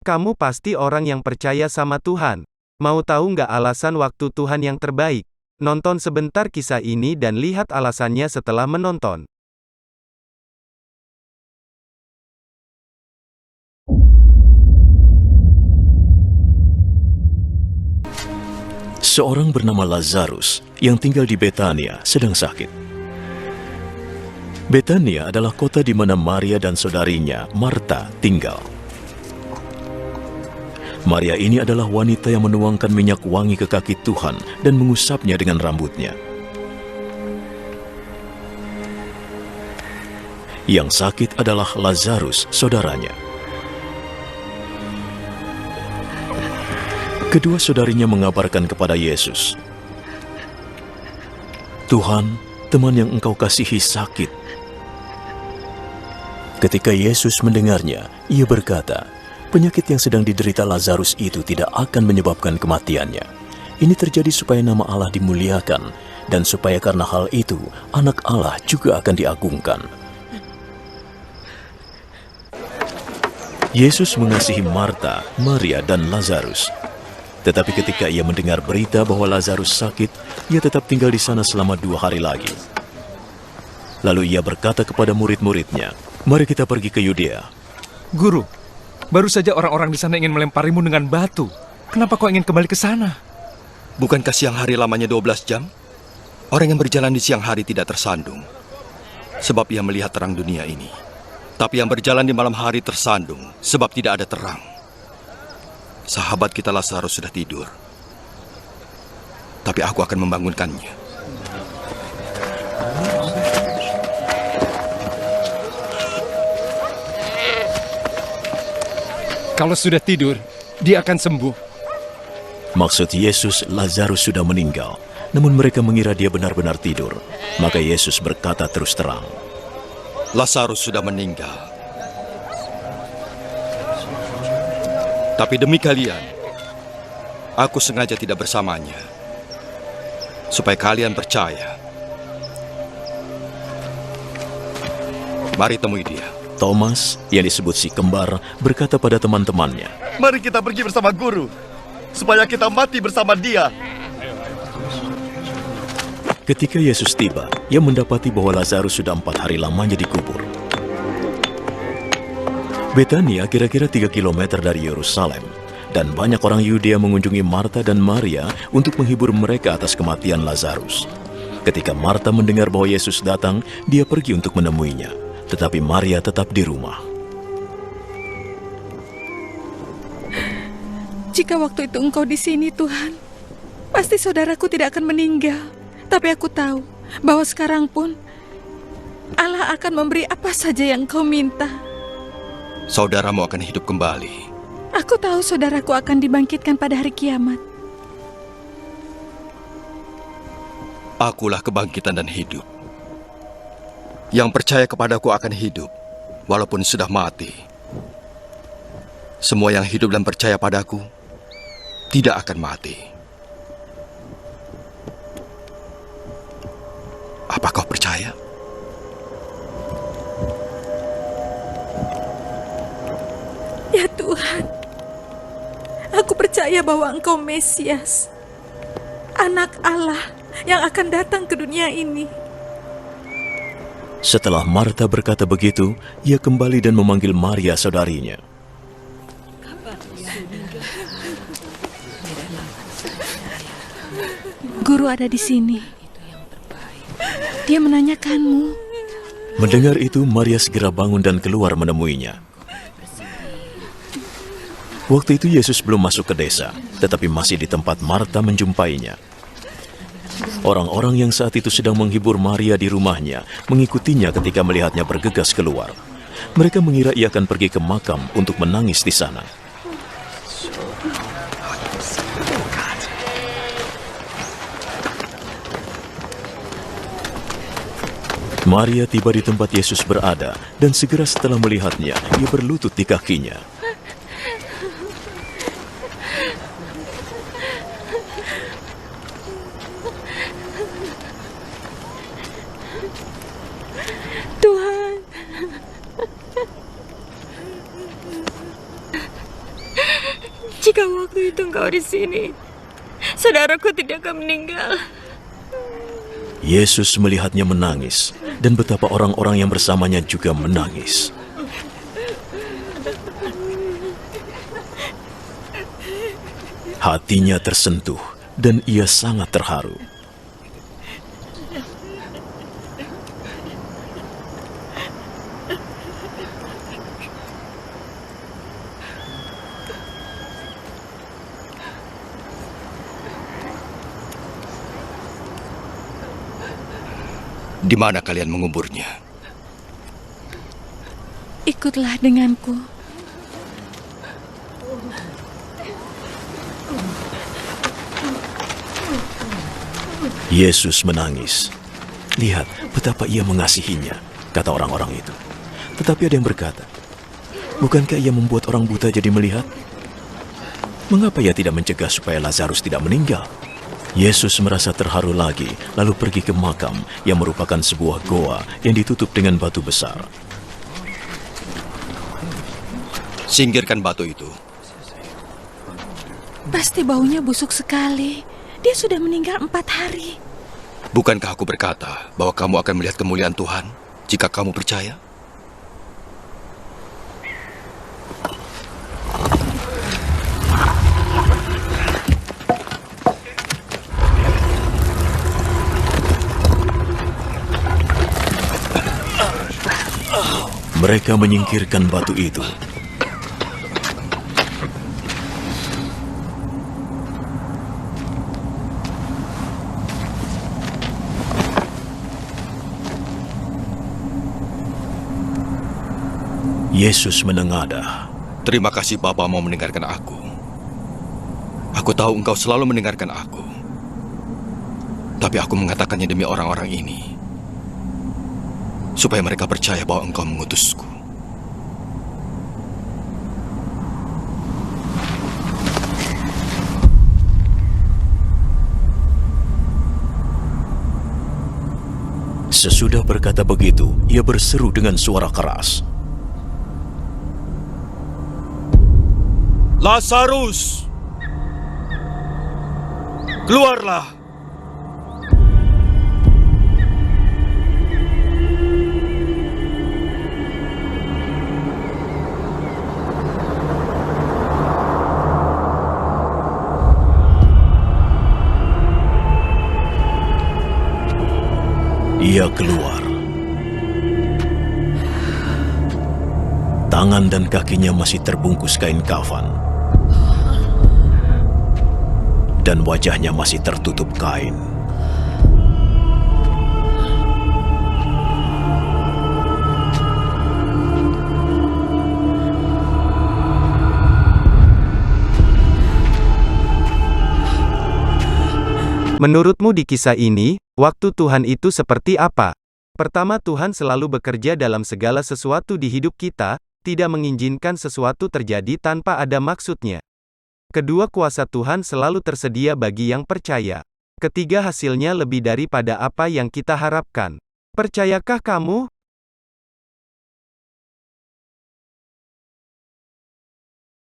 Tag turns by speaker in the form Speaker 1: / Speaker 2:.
Speaker 1: Kamu pasti orang yang percaya sama Tuhan. Mau tahu nggak alasan waktu Tuhan yang terbaik? Nonton sebentar kisah ini dan lihat alasannya setelah menonton.
Speaker 2: Seorang bernama Lazarus yang tinggal di Betania sedang sakit. Betania adalah kota di mana Maria dan saudarinya, Marta, tinggal. Maria ini adalah wanita yang menuangkan minyak wangi ke kaki Tuhan dan mengusapnya dengan rambutnya. Yang sakit adalah Lazarus, saudaranya. Kedua saudarinya mengabarkan kepada Yesus, "Tuhan, teman yang engkau kasihi sakit." Ketika Yesus mendengarnya, ia berkata, penyakit yang sedang diderita Lazarus itu tidak akan menyebabkan kematiannya. Ini terjadi supaya nama Allah dimuliakan, dan supaya karena hal itu, anak Allah juga akan diagungkan. Yesus mengasihi Marta, Maria, dan Lazarus. Tetapi ketika ia mendengar berita bahwa Lazarus sakit, ia tetap tinggal di sana selama 2 hari lagi. Lalu ia berkata kepada murid-muridnya, "Mari kita pergi ke Yudea."
Speaker 3: Guru, baru saja orang-orang di sana ingin melemparimu dengan batu. Kenapa kau ingin kembali ke sana?
Speaker 4: Bukankah siang hari lamanya 12 jam? Orang yang berjalan di siang hari tidak tersandung, sebab ia melihat terang dunia ini. Tapi yang berjalan di malam hari tersandung, sebab tidak ada terang. Sahabat kita Lazarus sudah tidur, tapi aku akan membangunkannya.
Speaker 3: Kalau sudah tidur, dia akan sembuh.
Speaker 2: Maksud Yesus, Lazarus sudah meninggal, namun mereka mengira dia benar-benar tidur. Maka Yesus berkata terus terang,
Speaker 4: Lazarus sudah meninggal. Tapi demi kalian, aku sengaja tidak bersamanya, supaya kalian percaya. Mari temui dia.
Speaker 2: Thomas, yang disebut si kembar, berkata pada teman-temannya,
Speaker 5: "Mari kita pergi bersama guru, supaya kita mati bersama dia."
Speaker 2: Ketika Yesus tiba, ia mendapati bahwa Lazarus sudah 4 hari lamanya dikubur. Betania kira-kira 3 kilometer dari Yerusalem, dan banyak orang Yudea mengunjungi Marta dan Maria untuk menghibur mereka atas kematian Lazarus. Ketika Marta mendengar bahwa Yesus datang, dia pergi untuk menemuinya, tetapi Maria tetap di rumah.
Speaker 6: Jika waktu itu engkau di sini, Tuhan, pasti saudaraku tidak akan meninggal. Tapi aku tahu bahwa sekarang pun Allah akan memberi apa saja yang engkau minta.
Speaker 4: Saudaramu akan hidup kembali.
Speaker 6: Aku tahu saudaraku akan dibangkitkan pada hari kiamat.
Speaker 4: Akulah kebangkitan dan hidup. Yang percaya kepadaku akan hidup, walaupun sudah mati. Semua yang hidup dan percaya padaku tidak akan mati. Apa kau percaya?
Speaker 6: Ya Tuhan, aku percaya bahwa Engkau Mesias, Anak Allah yang akan datang ke dunia ini.
Speaker 2: Setelah Marta berkata begitu, ia kembali dan memanggil Maria saudarinya.
Speaker 6: Guru ada di sini. Dia menanyakanmu.
Speaker 2: Mendengar itu, Maria segera bangun dan keluar menemuinya. Waktu itu Yesus belum masuk ke desa, tetapi masih di tempat Marta menjumpainya. Orang-orang yang saat itu sedang menghibur Maria di rumahnya mengikutinya ketika melihatnya bergegas keluar. Mereka mengira ia akan pergi ke makam untuk menangis di sana. Maria tiba di tempat Yesus berada, dan segera setelah melihatnya, ia berlutut di kakinya.
Speaker 6: Tuhan,
Speaker 7: Jika waktu itu engkau di sini, saudaraku tidak akan meninggal.
Speaker 2: Yesus melihatnya menangis, dan betapa orang-orang yang bersamanya juga menangis. Hatinya tersentuh, dan ia sangat terharu.
Speaker 4: Di mana kalian menguburnya?
Speaker 6: Ikutlah denganku.
Speaker 2: Yesus menangis. Lihat betapa ia mengasihinya, kata orang-orang itu. Tetapi ada yang berkata, bukankah ia membuat orang buta jadi melihat? Mengapa ia tidak mencegah supaya Lazarus tidak meninggal? Yesus merasa terharu lagi, lalu pergi ke makam yang merupakan sebuah goa yang ditutup dengan batu besar.
Speaker 4: Singkirkan batu itu.
Speaker 6: Pasti baunya busuk sekali. Dia sudah meninggal 4 hari.
Speaker 4: Bukankah aku berkata bahwa kamu akan melihat kemuliaan Tuhan jika kamu percaya?
Speaker 2: Mereka menyingkirkan batu itu. Yesus menengadah.
Speaker 4: Terima kasih Bapa mau mendengarkan aku. Aku tahu engkau selalu mendengarkan aku. Tapi aku mengatakannya demi orang-orang ini, supaya mereka percaya bahwa engkau mengutusku.
Speaker 2: Sesudah berkata begitu, ia berseru dengan suara keras.
Speaker 4: Lazarus, keluarlah!
Speaker 2: Ia keluar. Tangan dan kakinya masih terbungkus kain kafan. Dan wajahnya masih tertutup kain.
Speaker 1: Menurutmu di kisah ini, waktu Tuhan itu seperti apa? Pertama, Tuhan selalu bekerja dalam segala sesuatu di hidup kita, tidak mengizinkan sesuatu terjadi tanpa ada maksudnya. Kedua, kuasa Tuhan selalu tersedia bagi yang percaya. Ketiga, hasilnya lebih daripada apa yang kita harapkan. Percayakah kamu?